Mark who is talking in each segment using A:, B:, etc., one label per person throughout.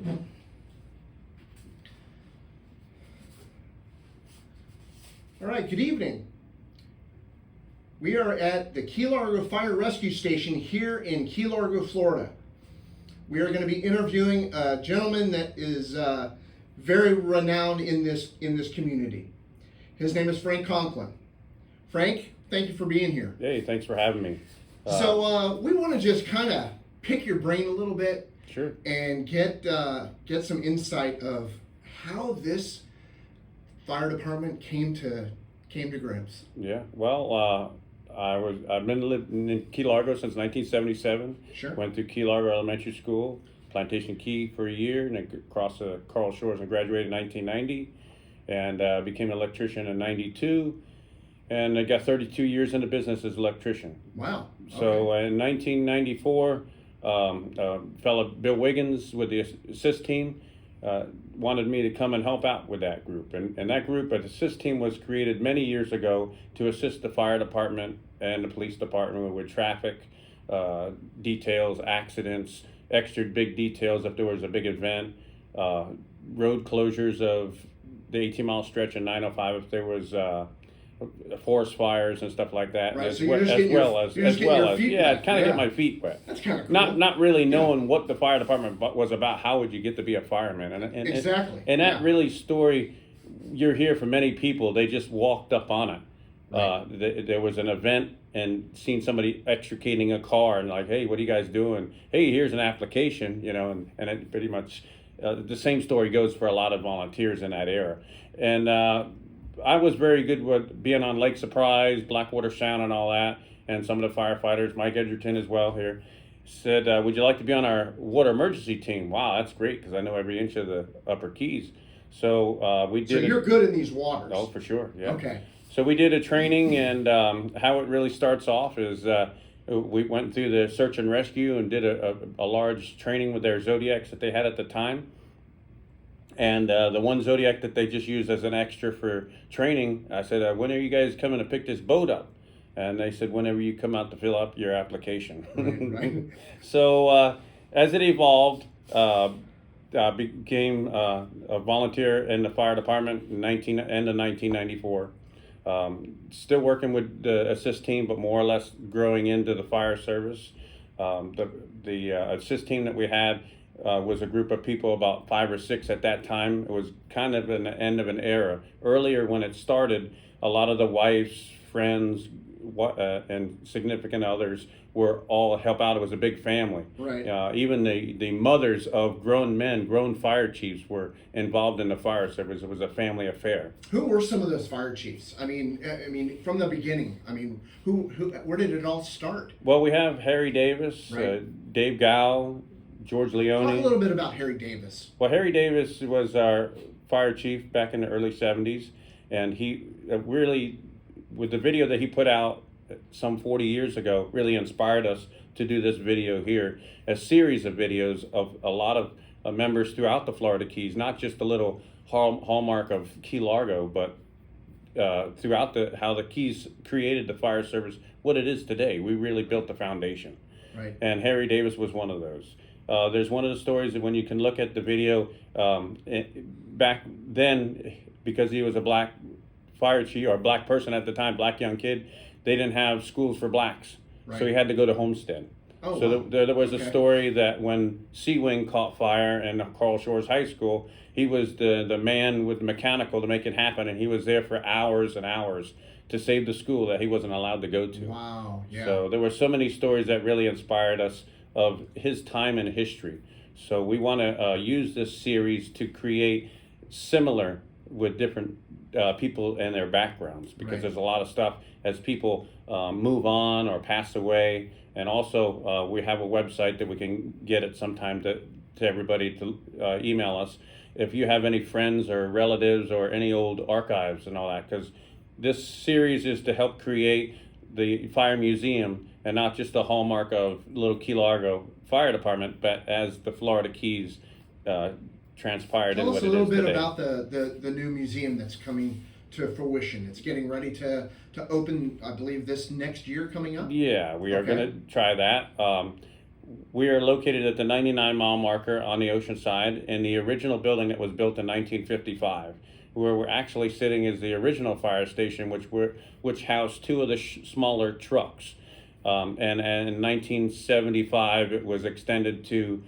A: All right, good evening. We are at the Key Largo Fire Rescue Station here in Key Largo, Florida. We are going to be interviewing a gentleman that is very renowned in this community. His name is Frank Conklin. Frank, thank you for being here.
B: Hey, thanks for having me.
A: So we want to just kind of pick your brain a little bit.
B: Sure.
A: And get some insight of how this fire department came to grips.
B: Yeah. Well, I've been living in Key Largo since 1977.
A: Sure.
B: Went through Key Largo Elementary School, Plantation Key for a year, and then crossed the Coral Shores and graduated in 1990, and became an electrician in '92, and I got 32 years in the business as an electrician.
A: Wow.
B: So in 1994, fellow Bill Wiggins with the assist team wanted me to come and help out with that group. And that group, an assist team, was created many years ago to assist the fire department and the police department with traffic details, accidents, extra big details if there was a big event, road closures of the 18-mile stretch in 905 if there was forest fires and stuff like that,
A: right.
B: as well as get my feet wet.
A: That's kind of cool.
B: Not really knowing what the fire department was about. How would you get to be a fireman? And
A: exactly.
B: And that really story, you're here for many people. They just walked up on it. Right. There was an event and seen somebody extricating a car and like, hey, what are you guys doing? Hey, here's an application, and it pretty much the same story goes for a lot of volunteers in that era. And I was very good with being on Lake Surprise, Blackwater Sound and all that, and some of the firefighters, Mike Edgerton as well here, said, would you like to be on our water emergency team? Wow, that's great, because I know every inch of the upper Keys. So we did.
A: So you're good in these waters?
B: Oh, for sure, yeah.
A: Okay.
B: So we did a training, and how it really starts off is we went through the search and rescue and did a large training with their Zodiacs that they had at the time. And the one Zodiac that they just used as an extra for training, I said, when are you guys coming to pick this boat up? And they said, whenever you come out to fill up your application.
A: Right.
B: So as it evolved, I became a volunteer in the fire department in end of 1994. Still working with the assist team, but more or less growing into the fire service. The assist team that we had was a group of people, about 5 or 6 at that time. It was kind of an end of an era. Earlier when it started, a lot of the wives, friends, and significant others were all help out. It was a big family.
A: Right.
B: Even the mothers of grown fire chiefs were involved in the fire service. It was a family affair.
A: Who were some of those fire chiefs? I mean, from the beginning. I mean, where did it all start?
B: Well, we have Harry Davis,
A: right.
B: Dave Gow, George Leone.
A: Talk a little bit about Harry Davis.
B: Well, Harry Davis was our fire chief back in the early 70s, and he really, with the video that he put out some 40 years ago, really inspired us to do this video here, a series of videos of a lot of members throughout the Florida Keys, not just the little hallmark of Key Largo, but throughout how the Keys created the fire service, what it is today. We really built the foundation.
A: Right.
B: And Harry Davis was one of those. There's one of the stories that when you can look at the video, back then, because he was a black fire chief or a black person at the time, black young kid, they didn't have schools for blacks. Right. So he had to go to Homestead.
A: Oh,
B: so
A: wow.
B: there was a story that when Sea Wing caught fire in Coral Shores High School, he was the man with the mechanical to make it happen, and he was there for hours and hours to save the school that he wasn't allowed to go to.
A: Wow, yeah.
B: So there were so many stories that really inspired us of his time in history. So we want to use this series to create similar with different people and their backgrounds, because
A: right.
B: there's a lot of stuff as people move on or pass away. And also we have a website that we can get it sometime to everybody to email us if you have any friends or relatives or any old archives and all that, because this series is to help create the fire museum, and not just the hallmark of Little Key Largo Fire Department, but as the Florida Keys transpired.
A: Tell
B: in
A: us
B: what
A: a little
B: it is
A: bit
B: today.
A: about the new museum that's coming to fruition. It's getting ready to open, I believe, this next year coming up?
B: Yeah, we are
A: Okay.
B: going to try that. We are located at the 99-mile marker on the ocean side in the original building that was built in 1955. Where we're actually sitting is the original fire station, which housed two of the smaller trucks. And in 1975, it was extended to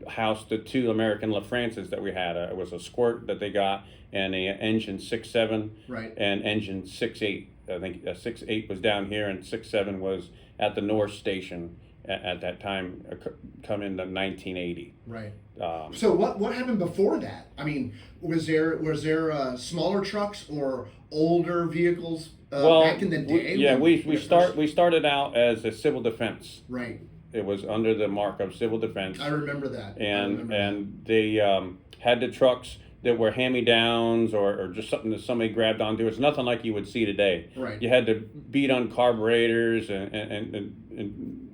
B: house the two American LaFrances that we had. It was a Squirt that they got, and a engine 6.7,
A: Right.
B: and engine 6.8. I think 6.8 was down here, and 6.7 was at the North Station at that time, come into 1980.
A: Right.
B: Um,
A: So what happened before that? I mean, was there smaller trucks or older vehicles back in the day?
B: We started out as a civil defense.
A: Right.
B: It was under the mark of civil defense.
A: I remember that.
B: And they had the trucks that were hand-me-downs or just something that somebody grabbed onto. It's nothing like you would see today.
A: Right.
B: You had to beat on carburetors and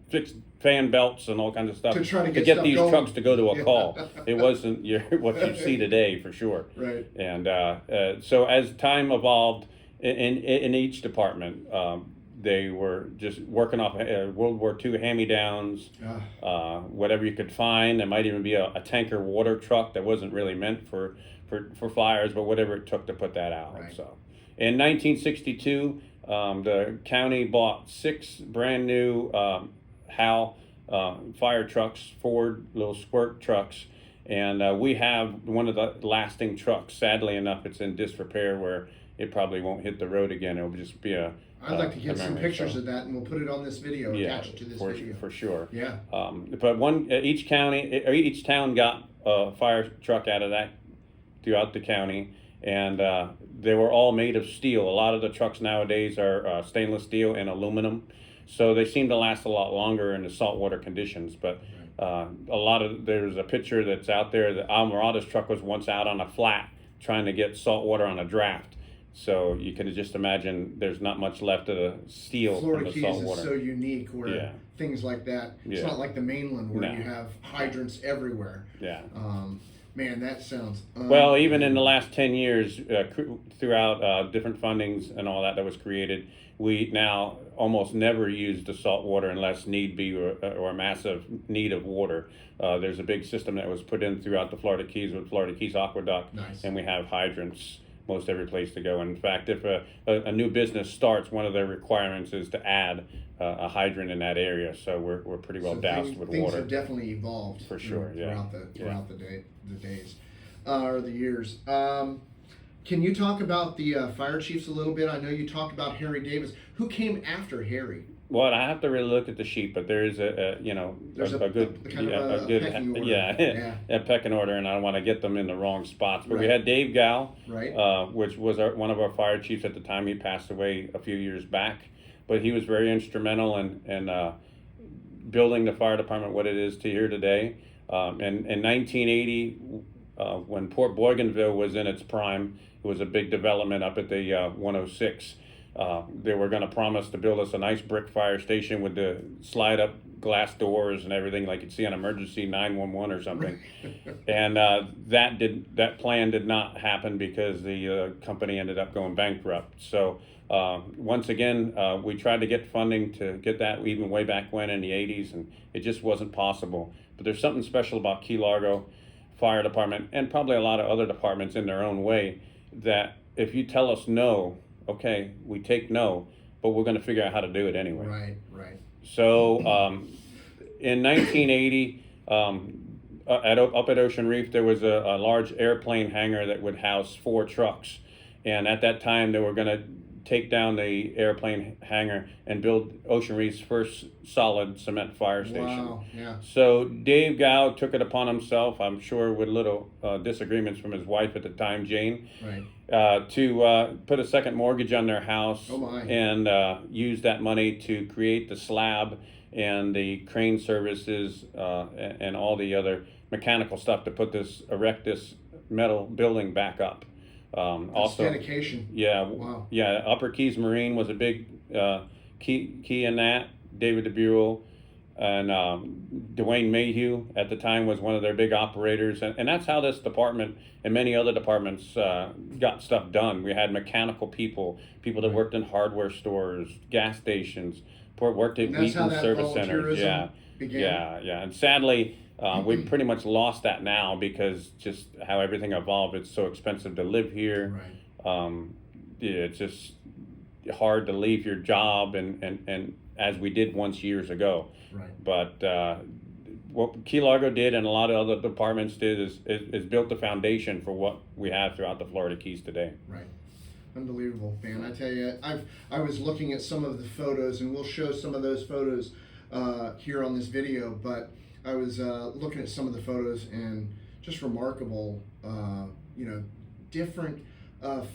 B: fix fan belts and all kinds of stuff
A: To try to get
B: get
A: stuff
B: these
A: going.
B: trucks to go to a
A: Yeah.
B: call. It wasn't what you see today, for sure.
A: Right.
B: And so as time evolved in each department, they were just working off World War II hand-me-downs, whatever you could find. There might even be a tanker water truck that wasn't really meant for fires, but whatever it took to put that out.
A: Right.
B: So, in 1962, the county bought 6 brand new Hal fire trucks, Ford little Squirt trucks, and we have one of the lasting trucks. Sadly enough, it's in disrepair where it probably won't hit the road again. It'll just be a
A: I'd like to get some
B: memory,
A: pictures
B: so.
A: of that, and we'll put it on this video. Attach it to this video.
B: For sure.
A: Yeah.
B: But each town got a fire truck out of that throughout the county, and they were all made of steel. A lot of the trucks nowadays are stainless steel and aluminum, so they seem to last a lot longer in the saltwater conditions. But there's a picture that's out there. The Almirado's truck was once out on a flat trying to get saltwater on a draft. So you can just imagine there's not much left of the steel
A: Florida
B: from the
A: Keys
B: saltwater.
A: is so unique where things like that. It's not like the mainland where you have hydrants everywhere.
B: Yeah.
A: Man, that sounds.
B: Well, even in the last 10 years, throughout different fundings and all that was created, we now almost never use the salt water unless need be or a massive need of water. There's a big system that was put in throughout the Florida Keys with Florida Keys Aqueduct, and we have hydrants most every place to go. In fact, if a new business starts, one of their requirements is to add a hydrant in that area. So we're pretty well doused with
A: things
B: water.
A: Have definitely evolved
B: For sure,
A: throughout the days or the years. Can you talk about the fire chiefs a little bit? I know you talked about Harry Davis. Who came after Harry?
B: Well, I have to really look at the sheet, but there is a good
A: pecking order.
B: a pecking order, and I don't want to get them in the wrong spots. But we had Dave Gow, which was one of our fire chiefs at the time. He passed away a few years back, but he was very instrumental in building the fire department what it is to here today. And in 1980, when Port Boyganville was in its prime, it was a big development up at the 106. They were going to promise to build us a nice brick fire station with the slide up glass doors and everything like you'd see on emergency 911 or something. And that plan did not happen because the company ended up going bankrupt. So once again, we tried to get funding to get that even way back when in the 80s, and it just wasn't possible. But there's something special about Key Largo Fire Department, and probably a lot of other departments in their own way, that if you tell us no, okay, we take no, but we're going to figure out how to do it anyway.
A: Right.
B: So in 1980, up at Ocean Reef, there was a large airplane hangar that would house 4 trucks. And at that time, they were going to take down the airplane hangar and build Ocean Reef's first solid cement fire station.
A: Wow, yeah.
B: So Dave Gow took it upon himself, I'm sure with little disagreements from his wife at the time, Jane, to put a second mortgage on their house and use that money to create the slab and the crane services and all the other mechanical stuff to erect this metal building back up. Also
A: dedication.
B: Yeah.
A: Wow.
B: Yeah. Upper Keys Marine was a big key in that. David DeBuell and Dwayne Mayhew at the time was one of their big operators, and that's how this department and many other departments got stuff done. We had mechanical people that worked in hardware stores, gas stations, worked at Wheaton service centers. Yeah.
A: began.
B: Yeah. And sadly, we've pretty much lost that now because just how everything evolved. It's so expensive to live here.
A: Right.
B: Yeah, it's just hard to leave your job and as we did once years ago.
A: Right.
B: But what Key Largo did and a lot of other departments did is built the foundation for what we have throughout the Florida Keys today.
A: Right. Unbelievable, man. I tell you, I was looking at some of the photos, and we'll show some of those photos here on this video, but I was looking at some of the photos and just remarkable, different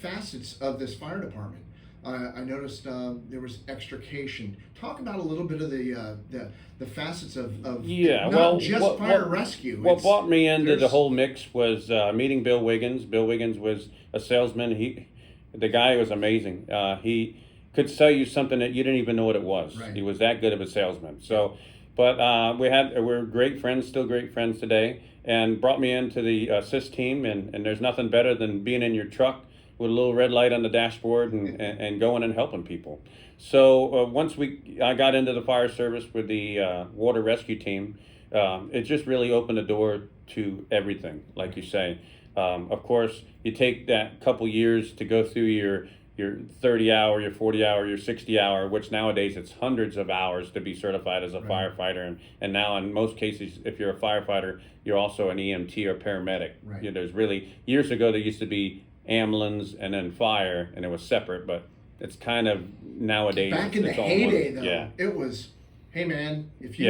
A: facets of this fire department. I noticed there was extrication. Talk about a little bit of the facets of not just fire rescue.
B: What brought me into the whole mix was meeting Bill Wiggins. Bill Wiggins was a salesman. The guy was amazing. He could sell you something that you didn't even know what it was.
A: Right.
B: He was that good of a salesman. So, but we're great friends, still great friends today, and brought me into the assist team. And there's nothing better than being in your truck with a little red light on the dashboard and going and helping people. So once I got into the fire service with the water rescue team, it just really opened the door to everything, like you say. Of course, you take that couple years to go through your 30-hour, your 40-hour, your 60-hour, which nowadays it's hundreds of hours to be certified as a firefighter. And now in most cases, if you're a firefighter, you're also an EMT or paramedic.
A: Right.
B: There's really, years ago there used to be ambulance and then fire, and it was separate, but it's kind of nowadays.
A: Back in the heyday, though, it was, hey man, if you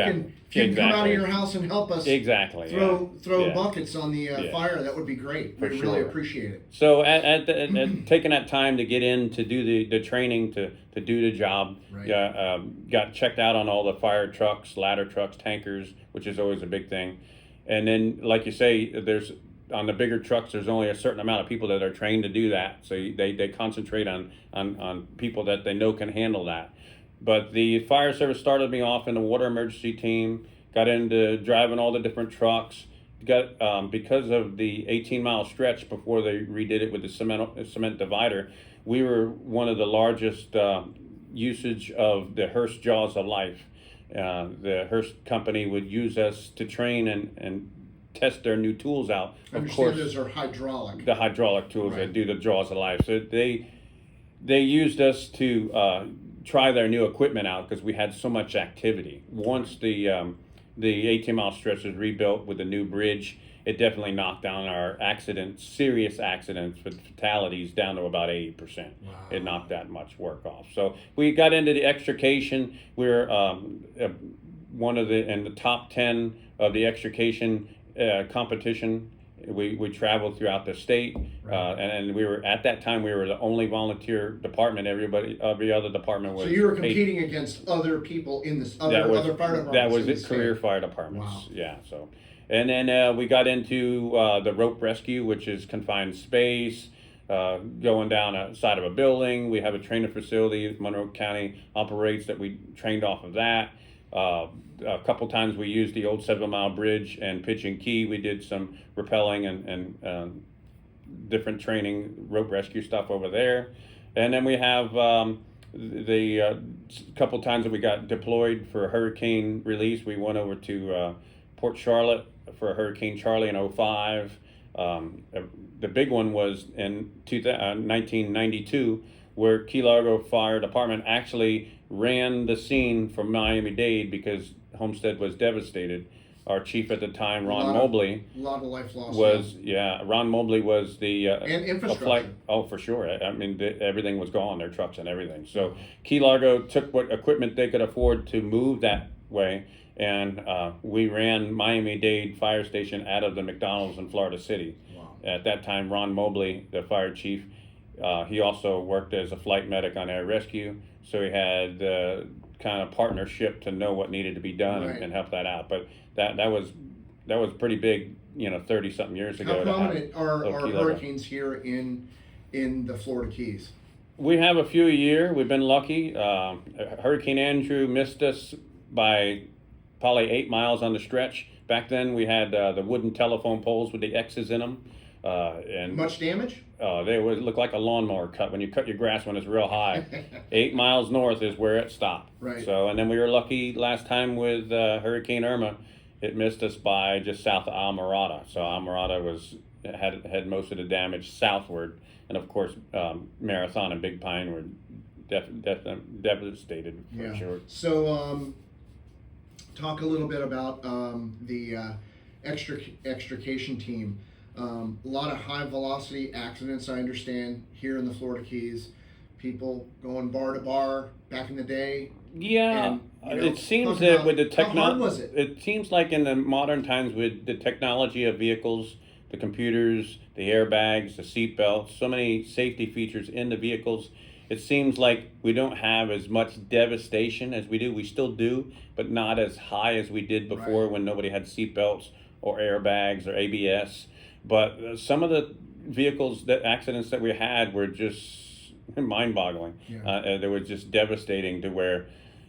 A: can come out of your house and help us throw buckets on the fire, that would be great. We really appreciate it.
B: So at taking that time to get in to do the training to do the job, got checked out on all the fire trucks, ladder trucks, tankers, which is always a big thing. And then, like you say, on the bigger trucks, there's only a certain amount of people that are trained to do that. So they concentrate on people that they know can handle that. But the fire service started me off in the water emergency team, got into driving all the different trucks, because of the 18-mile stretch before they redid it with the cement divider, we were one of the largest usage of the Hearst Jaws of Life. The Hearst company would use us to train and test their new tools out.
A: Of course, those are hydraulic.
B: The hydraulic tools that do the Jaws of Life. So they used us to try their new equipment out because we had so much activity. Once the 18-mile stretch was rebuilt with the new bridge, it definitely knocked down our serious accidents with fatalities down to about 80%. Wow. It knocked that much work off. So we got into the extrication. We were one of in the top 10 of the extrication competition. We traveled throughout the state, and we were at that time we were the only volunteer department. Every other department was.
A: So you were competing against other people in this other fire departments.
B: That was it, career fire departments.
A: Wow.
B: Yeah. So, and then we got into the rope rescue, which is confined space, going down a side of a building. We have a training facility Monroe County operates that we trained off of that. A couple times we used the old 7-mile bridge and pitch and key. We did some rappelling and different training, rope rescue stuff over there. And then we have the couple times that we got deployed for hurricane release. We went over to Port Charlotte for Hurricane Charlie in 2005. The big one was in 1992, where Key Largo Fire Department actually ran the scene from Miami-Dade because Homestead was devastated. Our chief at the time, Ron Mobley,
A: a lot of life lost.
B: Ron Mobley was the
A: and infrastructure.
B: Oh, for sure. I mean, everything was gone, their trucks and everything. So Key Largo took what equipment they could afford to move that way, and we ran Miami-Dade Fire Station out of the McDonald's in Florida City.
A: Wow.
B: At that time, Ron Mobley, the fire chief, he also worked as a flight medic on air rescue, so he had the kind of partnership to know what needed to be done and help that out. But that was pretty big, 30-something years ago.
A: How prominent are hurricanes here in the Florida Keys?
B: We have a few a year. We've been lucky. Hurricane Andrew missed us by probably 8 miles on the stretch. Back then we had the wooden telephone poles with the X's in them. And
A: Much damage?
B: they would look like a lawnmower cut when you cut your grass when it's real high. 8 miles north is where it stopped.
A: Right.
B: So, and then we were lucky last time with Hurricane Irma, it missed us by just south of Almirada. So Almirada had most of the damage southward, and of course Marathon and Big Pine were devastated for sure.
A: So talk a little bit about the extrication team. A lot of high velocity accidents, I understand, here in the Florida Keys. People going bar to bar back in the day.
B: Yeah,
A: and,
B: it seems that with the
A: how hard was
B: technology,
A: it?
B: it seems like in the modern times with the technology of vehicles, the computers, the airbags, the seat belts, so many safety features in the vehicles, it seems like we don't have as much devastation as we do. We still do, but not as high as we did before when nobody had seat belts or airbags or ABS. But some of the accidents that we had were just mind-boggling. They were just devastating to where,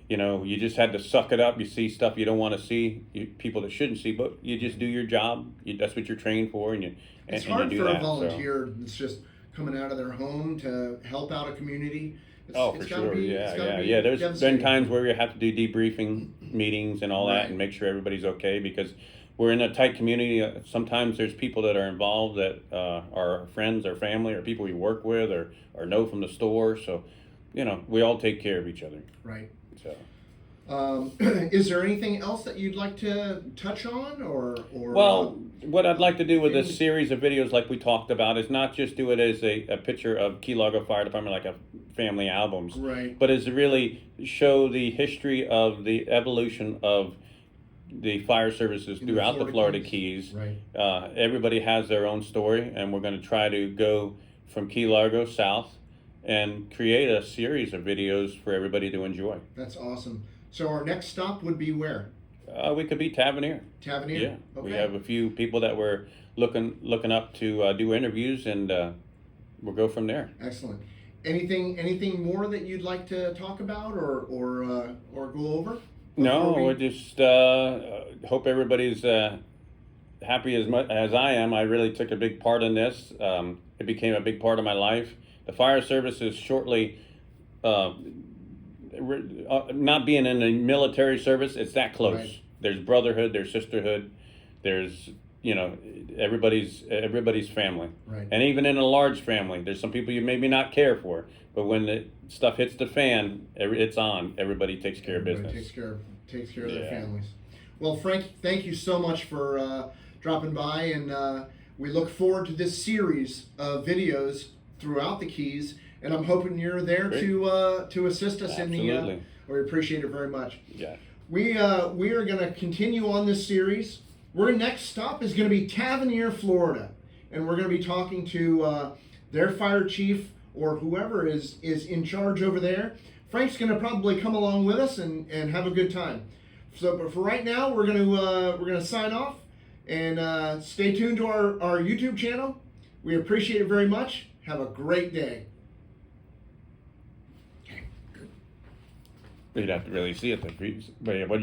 B: you just had to suck it up. You see stuff you don't want to see, people that shouldn't see, but you just do your job. That's what you're trained for, and
A: it's
B: and
A: hard
B: you do
A: for
B: that,
A: a volunteer that's just coming out of their home to help out a community.
B: For sure. Yeah. There's been times where we have to do debriefing meetings and all that and make sure everybody's okay, because we're in a tight community. Sometimes there's people that are involved that are friends or family or people we work with or know from the store. So, we all take care of each other.
A: Right.
B: So,
A: is there anything else that you'd like to touch on, or?
B: Well, what I'd like to do with this series of videos, like we talked about, is not just do it as a picture of Key Largo Fire Department, like a family albums, but is to really show the history of the evolution of the fire services throughout the Florida Keys. Everybody has their own story, and we're going to try to go from Key Largo south and create a series of videos for everybody to enjoy.
A: That's awesome. So our next stop would be where?
B: We could be Tavernier.
A: Tavernier?
B: Yeah.
A: Okay.
B: We have a few people that we're looking up to do interviews, and we'll go from there.
A: Excellent. Anything more that you'd like to talk about or go over?
B: No, we just hope everybody's happy as much as I am. I really took a big part in this. It became a big part of my life. The fire service is shortly, not being in the military service, it's that close. There's brotherhood, there's sisterhood, there's, everybody's family. And even in a large family, there's some people you maybe not care for, but when the stuff hits the fan, it's on. Everybody takes care of business.
A: Takes care of their families. Well, Frank, thank you so much for dropping by, and we look forward to this series of videos throughout the Keys, and I'm hoping you're there to assist us in the. We appreciate it very much.
B: Yeah.
A: We are going to continue on this series. Our next stop is going to be Tavernier, Florida, and we're going to be talking to their fire chief or whoever is in charge over there. Frank's going to probably come along with us and have a good time. So, but for right now, we're going to sign off, and stay tuned to our YouTube channel. We appreciate it very much. Have a great day.
B: You'd have to really see it, but what do you